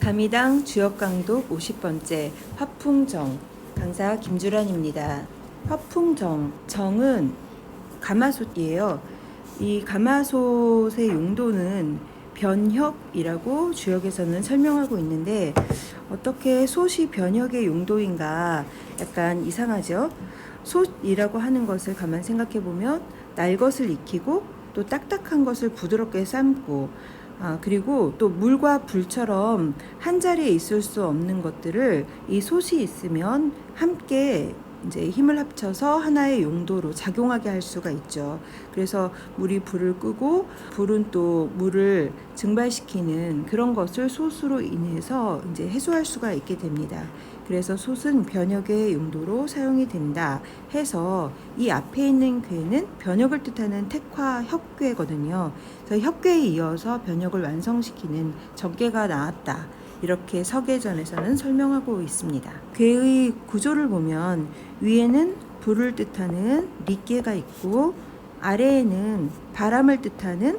다미당 주역강독 50번째 화풍정 강사 김주란입니다. 화풍정, 정은 가마솥이에요. 이 가마솥의 용도는 변혁이라고 주역에서는 설명하고 있는데 어떻게 솥이 변혁의 용도인가 약간 이상하죠. 솥이라고 하는 것을 가만 생각해 보면 날 것을 익히고 또 딱딱한 것을 부드럽게 삶고 그리고 또 물과 불처럼 한 자리에 있을 수 없는 것들을 이 솥이 있으면 함께 이제 힘을 합쳐서 하나의 용도로 작용하게 할 수가 있죠. 그래서 물이 불을 끄고 불은 또 물을 증발시키는 그런 것을 솥으로 인해서 이제 해소할 수가 있게 됩니다. 그래서 솥은 변혁의 용도로 사용이 된다 해서 이 앞에 있는 궤는 변혁을 뜻하는 택화 협궤거든요. 그래서 협궤에 이어서 변혁을 완성시키는 정궤가 나왔다. 이렇게 서계전에서는 설명하고 있습니다. 궤의 구조를 보면 위에는 불을 뜻하는 리궤가 있고 아래에는 바람을 뜻하는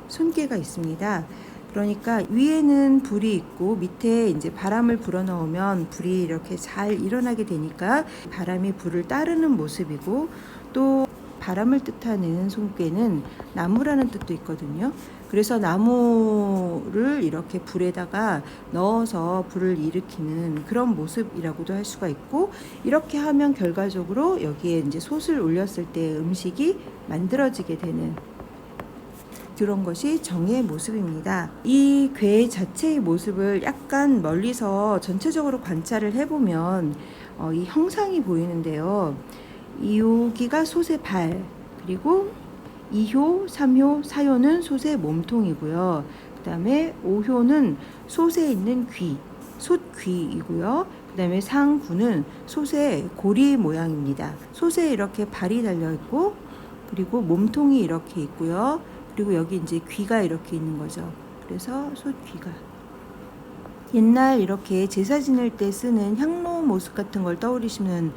손궤가 있습니다. 그러니까 위에는 불이 있고 밑에 이제 바람을 불어넣으면 불이 이렇게 잘 일어나게 되니까 바람이 불을 따르는 모습이고 또 바람을 뜻하는 손괴는 나무라는 뜻도 있거든요. 그래서 나무를 이렇게 불에다가 넣어서 불을 일으키는 그런 모습이라고도 할 수가 있고 이렇게 하면 결과적으로 여기에 이제 솥을 올렸을 때 음식이 만들어지게 되는 그런 것이 정의 모습입니다. 이 궤 자체의 모습을 약간 멀리서 전체적으로 관찰을 해보면 이 형상이 보이는데요. 여기가 솥의 발, 그리고 2효, 3효, 4효는 솥의 몸통이고요. 그 다음에 5효는 솥에 있는 귀, 솥귀이고요. 그 다음에 상구는 솥의 고리 모양입니다. 솥에 이렇게 발이 달려있고 그리고 몸통이 이렇게 있고요. 그리고 여기 이제 귀가 이렇게 있는 거죠. 그래서 솥귀가. 옛날 이렇게 제사 지낼 때 쓰는 향로 모습 같은 걸 떠올리시면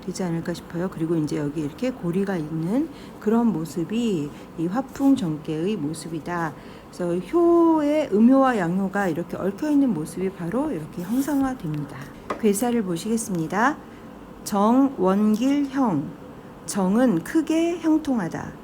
되지 않을까 싶어요. 그리고 이제 여기 이렇게 고리가 있는 그런 모습이 이 화풍 정계의 모습이다. 그래서 효의 음효와 양효가 이렇게 얽혀 있는 모습이 바로 이렇게 형상화됩니다. 괴사를 보시겠습니다. 정, 원길, 형. 정은 크게 형통하다.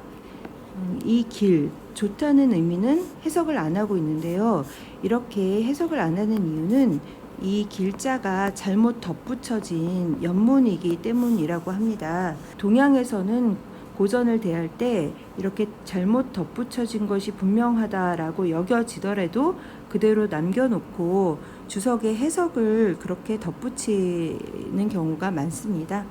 이 길, 좋다는 의미는 해석을 안 하고 있는데요. 이렇게 해석을 안 하는 이유는 이 길자가 잘못 덧붙여진 연문이기 때문이라고 합니다. 동양에서는 고전을 대할 때 이렇게 잘못 덧붙여진 것이 분명하다라고 여겨지더라도 그대로 남겨놓고 주석의 해석을 그렇게 덧붙이는 경우가 많습니다.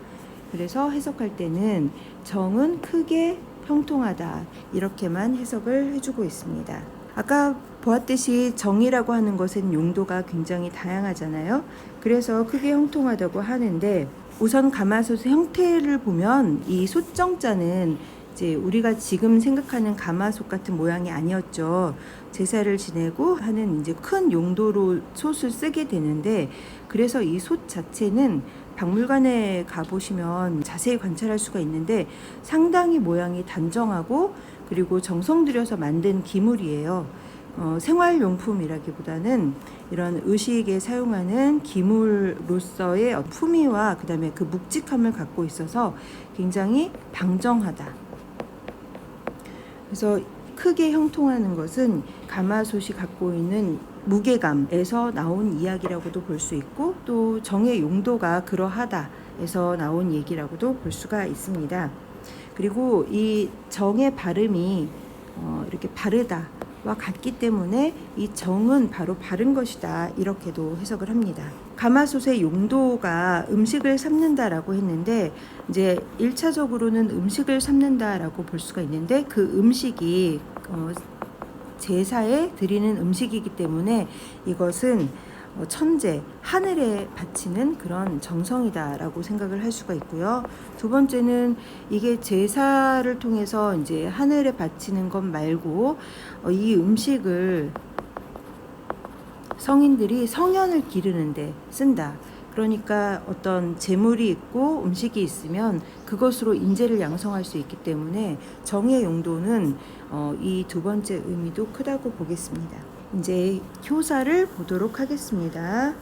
그래서 해석할 때는 정은 크게 형통하다 이렇게만 해석을 해주고 있습니다. 아까 보았듯이 정이라고 하는 것은 용도가 굉장히 다양하잖아요. 그래서 크게 형통하다고 하는데 우선 가마솥의 형태를 보면 이 솥정자는 이제 우리가 지금 생각하는 가마솥 같은 모양이 아니었죠. 제사를 지내고 하는 이제 큰 용도로 솥을 쓰게 되는데 그래서 이 솥 자체는 박물관에 가보시면 자세히 관찰할 수가 있는데 상당히 모양이 단정하고 그리고 정성 들여서 만든 기물이에요. 생활용품이라기보다는 이런 의식에 사용하는 기물로서의 품위와 그 다음에 그 묵직함을 갖고 있어서 굉장히 방정하다. 그래서 크게 형통하는 것은 가마솥이 갖고 있는 무게감에서 나온 이야기라고도 볼 수 있고 또 정의 용도가 그러하다 에서 나온 얘기라고도 볼 수가 있습니다. 그리고 이 정의 발음이 이렇게 바르다와 같기 때문에 이 정은 바로 바른 것이다 이렇게도 해석을 합니다. 가마솥의 용도가 음식을 삶는다라고 했는데 이제 1차적으로는 음식을 삶는다라고 볼 수가 있는데 그 음식이 제사에 드리는 음식이기 때문에 이것은 천재, 하늘에 바치는 그런 정성이다라고 생각을 할 수가 있고요. 두 번째는 이게 제사를 통해서 이제 하늘에 바치는 것 말고 이 음식을 성인들이 성현을 기르는데 쓴다. 그러니까 어떤 재물이 있고 음식이 있으면 그것으로 인재를 양성할 수 있기 때문에 정의 용도는 이 두 번째 의미도 크다고 보겠습니다. 이제 효사를 보도록 하겠습니다.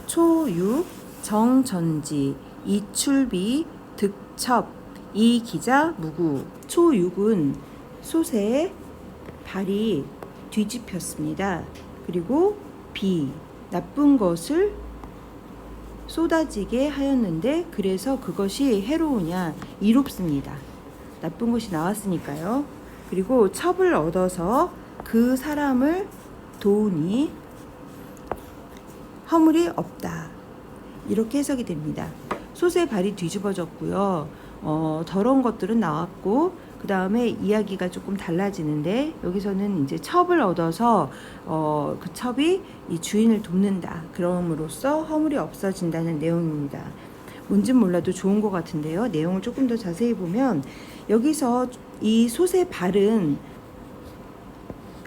초육, 정전지, 이출비, 득첩, 이기자, 무구. 초육은 솥에 발이 뒤집혔습니다. 그리고 비, 나쁜 것을 쏟아지게 하였는데 그래서 그것이 해로우냐, 이롭습니다. 나쁜 것이 나왔으니까요. 그리고 첩을 얻어서 그 사람을 도우니 허물이 없다. 이렇게 해석이 됩니다. 솥의 발이 뒤집어졌고요. 더러운 것들은 나왔고 그 다음에 이야기가 조금 달라지는데 여기서는 이제 첩을 얻어서 그 첩이 이 주인을 돕는다. 그럼으로써 허물이 없어진다는 내용입니다. 뭔진 몰라도 좋은 것 같은데요. 내용을 조금 더 자세히 보면 여기서 이 솥의 발은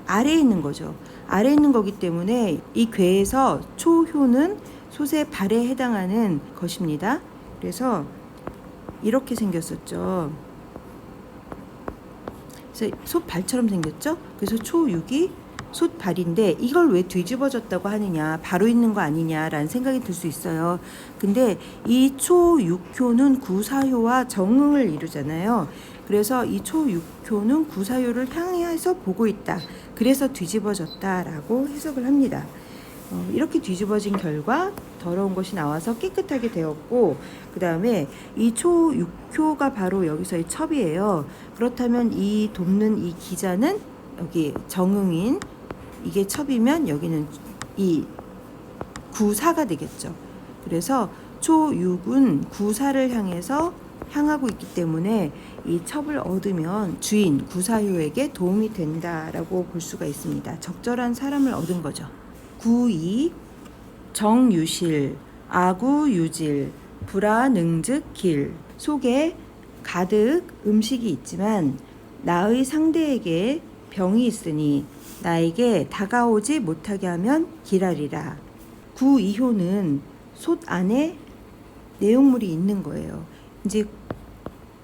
아래에 있는 거죠. 아래에 있는 거기 때문에 이 괴에서 초효는 솥의 발에 해당하는 것입니다. 그래서 이렇게 생겼었죠. 그래서 솥발처럼 생겼죠. 그래서 초육이 솥발인데 이걸 왜 뒤집어졌다고 하느냐, 바로 있는 거 아니냐라는 생각이 들 수 있어요. 근데 이 초육효는 구사효와 정응을 이루잖아요. 그래서 이 초육효는 구사효를 향해서 보고 있다. 그래서 뒤집어졌다라고 해석을 합니다. 이렇게 뒤집어진 결과 더러운 것이 나와서 깨끗하게 되었고 그 다음에 이 초육효가 바로 여기서의 첩이에요. 그렇다면 이 돕는 이 기자는 여기 정응인 이게 첩이면 여기는 이 구사가 되겠죠. 그래서 초육은 구사를 향하고 있기 때문에 이 첩을 얻으면 주인 구사효에게 도움이 된다라고 볼 수가 있습니다. 적절한 사람을 얻은 거죠. 구이, 정유실, 아구유질, 불화능즉길. 속에 가득 음식이 있지만 나의 상대에게 병이 있으니 나에게 다가오지 못하게 하면 길하리라. 구이효는 솥 안에 내용물이 있는 거예요. 이제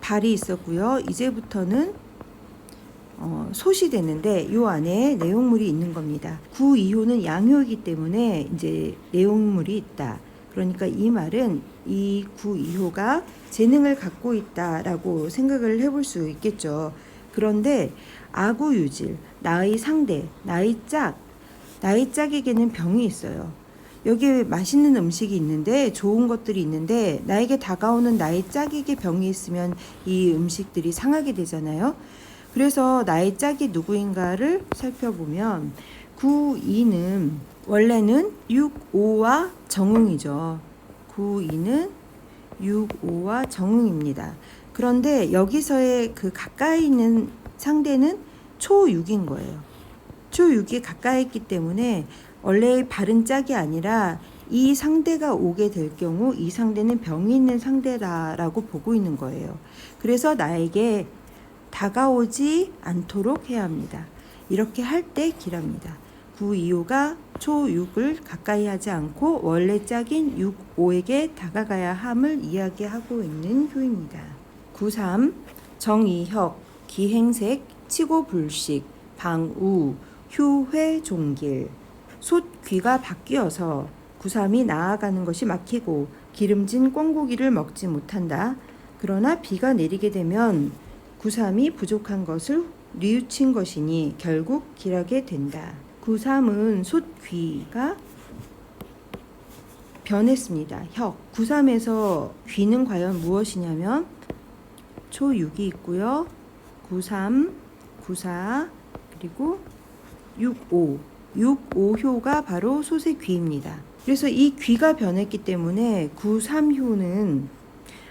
발이 있었고요. 이제부터는 솥이 되는데 요 안에 내용물이 있는 겁니다. 구이효는 양효이기 때문에 이제 내용물이 있다. 그러니까 이 말은 이 구이효가 재능을 갖고 있다라고 생각을 해볼 수 있겠죠. 그런데 아구유질, 나의 상대, 나의 짝에게는 병이 있어요. 여기에 맛있는 음식이 있는데 좋은 것들이 있는데 나에게 다가오는 나의 짝에게 병이 있으면 이 음식들이 상하게 되잖아요. 그래서 나의 짝이 누구인가를 살펴보면 구이는 원래는 6,5와 정응이죠. 구이는 6,5와 정응입니다. 그런데 여기서의 그 가까이 있는 상대는 초6인 거예요. 초6이 가까이 있기 때문에 원래의 바른 짝이 아니라 이 상대가 오게 될 경우 이 상대는 병이 있는 상대라고 보고 있는 거예요. 그래서 나에게 다가오지 않도록 해야 합니다. 이렇게 할 때 길합니다. 구이호가 초6을 가까이 하지 않고 원래 짝인 6,5에게 다가가야 함을 이야기하고 있는 효입니다. 9.3 정이혁, 기행색, 치고불식, 방우, 휴회종길. 솥 귀가 바뀌어서 9.3이 나아가는 것이 막히고 기름진 꿩고기를 먹지 못한다. 그러나 비가 내리게 되면 9.3이 부족한 것을 뉘우친 것이니 결국 길하게 된다. 9.3은 솥 귀가 변했습니다. 혁. 9.3에서 귀는 과연 무엇이냐면 초6이 있고요. 9.3, 9.4 그리고 6.5. 6,5효가 바로 솥의 귀입니다. 그래서 이 귀가 변했기 때문에 9.3효는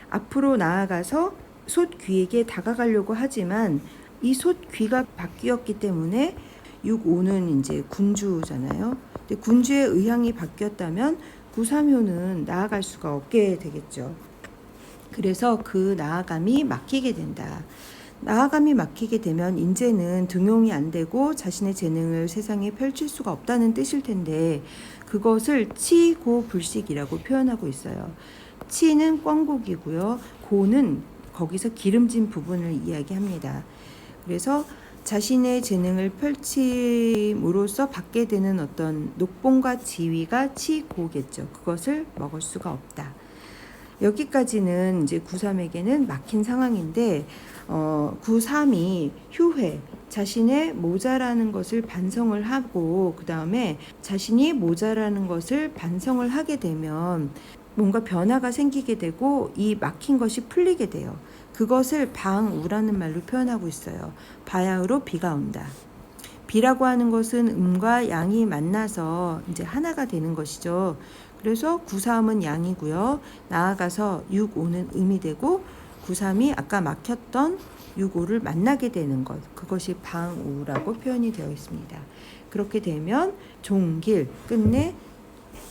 앞으로 나아가서 솥 귀에게 다가가려고 하지만 이 솥 귀가 바뀌었기 때문에 6.5는 이제 군주잖아요. 근데 군주의 의향이 바뀌었다면 9.3효는 나아갈 수가 없게 되겠죠. 그래서 그 나아감이 막히게 된다. 나아감이 막히게 되면 이제는 등용이 안 되고 자신의 재능을 세상에 펼칠 수가 없다는 뜻일 텐데 그것을 치고불식이라고 표현하고 있어요. 치는 꿩고기고요. 고는 거기서 기름진 부분을 이야기합니다. 그래서 자신의 재능을 펼침으로써 받게 되는 어떤 녹봉과 지위가 치고겠죠. 그것을 먹을 수가 없다. 여기까지는 이제 구3에게는 막힌 상황인데 구3이 휴회, 자신의 모자라는 것을 반성을 하고 그 다음에 자신이 모자라는 것을 반성을 하게 되면 뭔가 변화가 생기게 되고 이 막힌 것이 풀리게 돼요. 그것을 방우라는 말로 표현하고 있어요. 바야흐로 비가 온다. 비라고 하는 것은 음과 양이 만나서 이제 하나가 되는 것이죠. 그래서 9-3은 양이고요. 나아가서 6-5는 음이 되고 9-3이 아까 막혔던 6-5를 만나게 되는 것. 그것이 방우라고 표현이 되어 있습니다. 그렇게 되면 종길, 끝내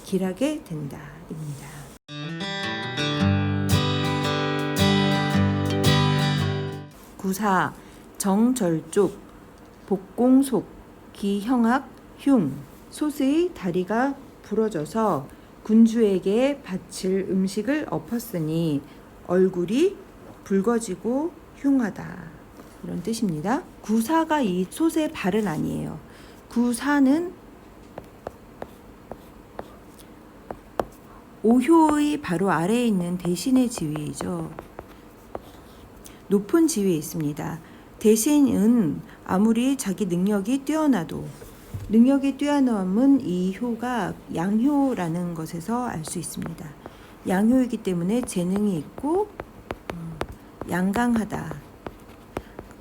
길하게 된다. 입니다. 구사, 정절쪽, 복공속, 기형악, 흉, 솥의 다리가 부러져서 군주에게 바칠 음식을 엎었으니 얼굴이 붉어지고 흉하다. 이런 뜻입니다. 구사가 이 솥의 발은 아니에요. 구사는 오효의 바로 아래에 있는 대신의 지위이죠. 높은 지위에 있습니다. 대신은 아무리 자기 능력이 뛰어나도 능력이 뛰어남은 이 효가 양효라는 것에서 알 수 있습니다. 양효이기 때문에 재능이 있고 양강하다.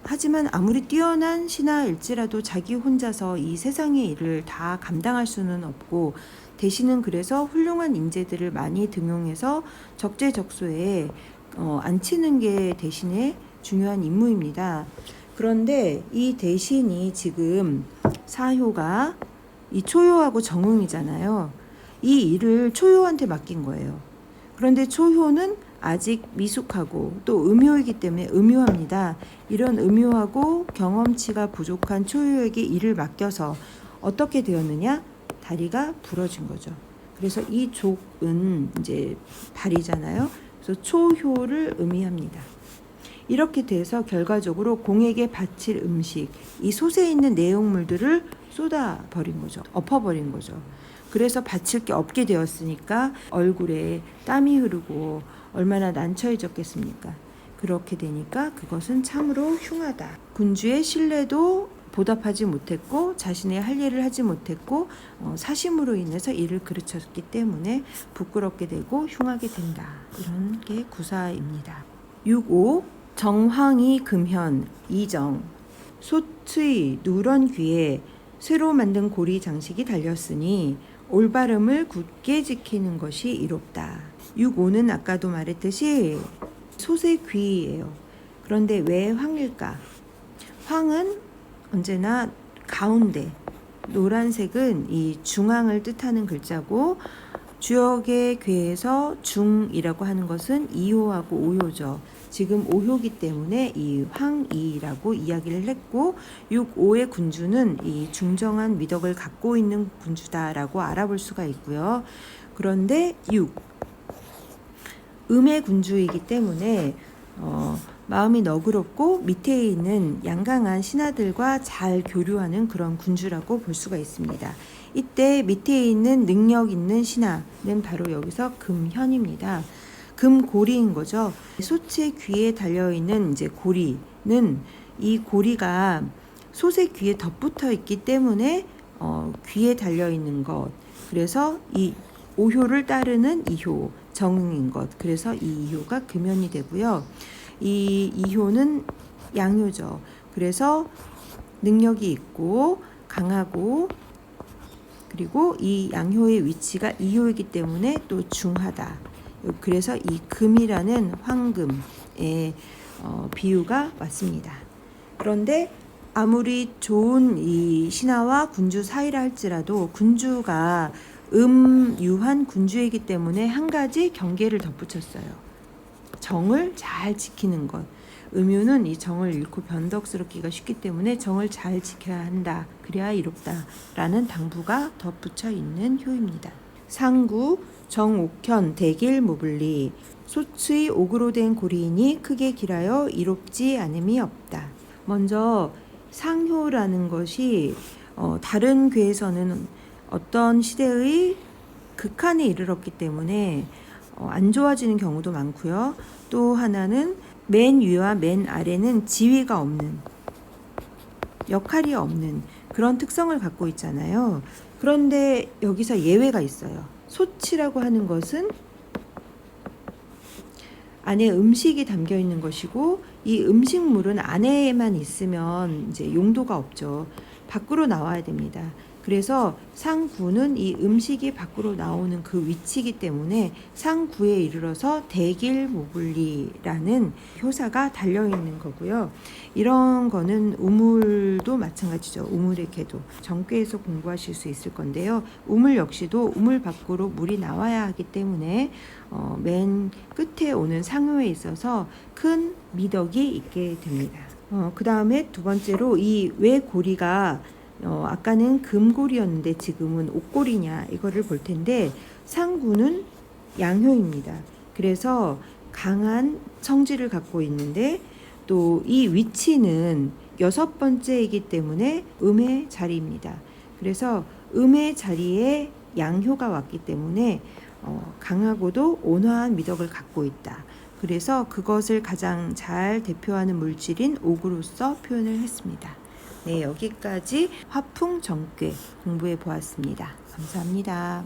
하지만 아무리 뛰어난 신하일지라도 자기 혼자서 이 세상의 일을 다 감당할 수는 없고 대신은 그래서 훌륭한 인재들을 많이 등용해서 적재적소에 앉히는 게 대신의 중요한 임무입니다. 그런데 이 대신이 지금 사효가 이 초효하고 정응이잖아요. 이 일을 초효한테 맡긴 거예요. 그런데 초효는 아직 미숙하고 또 음효이기 때문에 음효합니다. 이런 음효하고 경험치가 부족한 초효에게 일을 맡겨서 어떻게 되었느냐? 다리가 부러진 거죠. 그래서 이 족은 이제 발이잖아요. 그래서 초효를 의미합니다. 이렇게 돼서 결과적으로 공에게 바칠 음식, 이 솥에 있는 내용물들을 쏟아버린 거죠. 엎어버린 거죠. 그래서 바칠 게 없게 되었으니까 얼굴에 땀이 흐르고 얼마나 난처해졌겠습니까? 그렇게 되니까 그것은 참으로 흉하다. 군주의 신뢰도 보답하지 못했고 자신의 할 일을 하지 못했고 사심으로 인해서 일을 그르쳤기 때문에 부끄럽게 되고 흉하게 된다. 이런 게 구사입니다. 6.5 정황이 금현 이정 솥의 누런 귀에 새로 만든 고리 장식이 달렸으니 올바름을 굳게 지키는 것이 이롭다. 6.5는 아까도 말했듯이 솥의 귀예요. 그런데 왜 황일까? 황은 언제나 가운데, 노란색은 이 중앙을 뜻하는 글자고 주역의 괴에서 중이라고 하는 것은 2효하고 5효죠. 지금 5효기 때문에 이 황이라고 이야기를 했고 6.5의 군주는 이 중정한 미덕을 갖고 있는 군주다라고 알아볼 수가 있고요. 그런데 6 음의 군주이기 때문에 마음이 너그럽고 밑에 있는 양강한 신하들과 잘 교류하는 그런 군주라고 볼 수가 있습니다. 이때 밑에 있는 능력 있는 신하는 바로 여기서 금현입니다. 금고리인 거죠. 솥의 귀에 달려있는 이제 고리는 이 고리가 솥의 귀에 덧붙어 있기 때문에 귀에 달려있는 것. 그래서 이 5효를 따르는 2효 정응인 것. 그래서 이 2효가 금현이 되고요. 이 2효는 양효죠. 그래서 능력이 있고 강하고 그리고 이 양효의 위치가 2효이기 때문에 또 중하다. 그래서 이 금이라는 황금의 비유가 왔습니다. 그런데 아무리 좋은 이 신하와 군주 사이라 할지라도 군주가 음유한 군주이기 때문에 한 가지 경계를 덧붙였어요. 정을 잘 지키는 것. 음유는 이 정을 잃고 변덕스럽기가 쉽기 때문에 정을 잘 지켜야 한다. 그래야 이롭다. 라는 당부가 덧붙여 있는 효입니다. 상구 정옥현 대길 무불리 솥의 옥으로 된 고리이니 크게 길하여 이롭지 않음이 없다. 먼저 상효라는 것이 다른 괴에서는 어떤 시대의 극한에 이르렀기 때문에 안 좋아지는 경우도 많고요. 또 하나는 맨 위와 맨 아래는 지위가 없는, 역할이 없는 그런 특성을 갖고 있잖아요. 그런데 여기서 예외가 있어요. 소치라고 하는 것은 안에 음식이 담겨 있는 것이고, 이 음식물은 안에만 있으면 이제 용도가 없죠. 밖으로 나와야 됩니다. 그래서 상구는 이 음식이 밖으로 나오는 그 위치이기 때문에 상구에 이르러서 대길모불리라는 효사가 달려있는 거고요. 이런 거는 우물도 마찬가지죠. 우물의 개도. 정괴에서 공부하실 수 있을 건데요. 우물 역시도 우물 밖으로 물이 나와야 하기 때문에 맨 끝에 오는 상효에 있어서 큰 미덕이 있게 됩니다. 그 다음에 두 번째로 이 왜 고리가 아까는 금고리였는데 지금은 옥고리냐 이거를 볼 텐데, 상구는 양효입니다. 그래서 강한 성질을 갖고 있는데 또 이 위치는 6번째이기 때문에 음의 자리입니다. 그래서 음의 자리에 양효가 왔기 때문에 강하고도 온화한 미덕을 갖고 있다. 그래서 그것을 가장 잘 대표하는 물질인 옥으로서 표현을 했습니다. 네, 여기까지 화풍정괴 공부해 보았습니다. 감사합니다.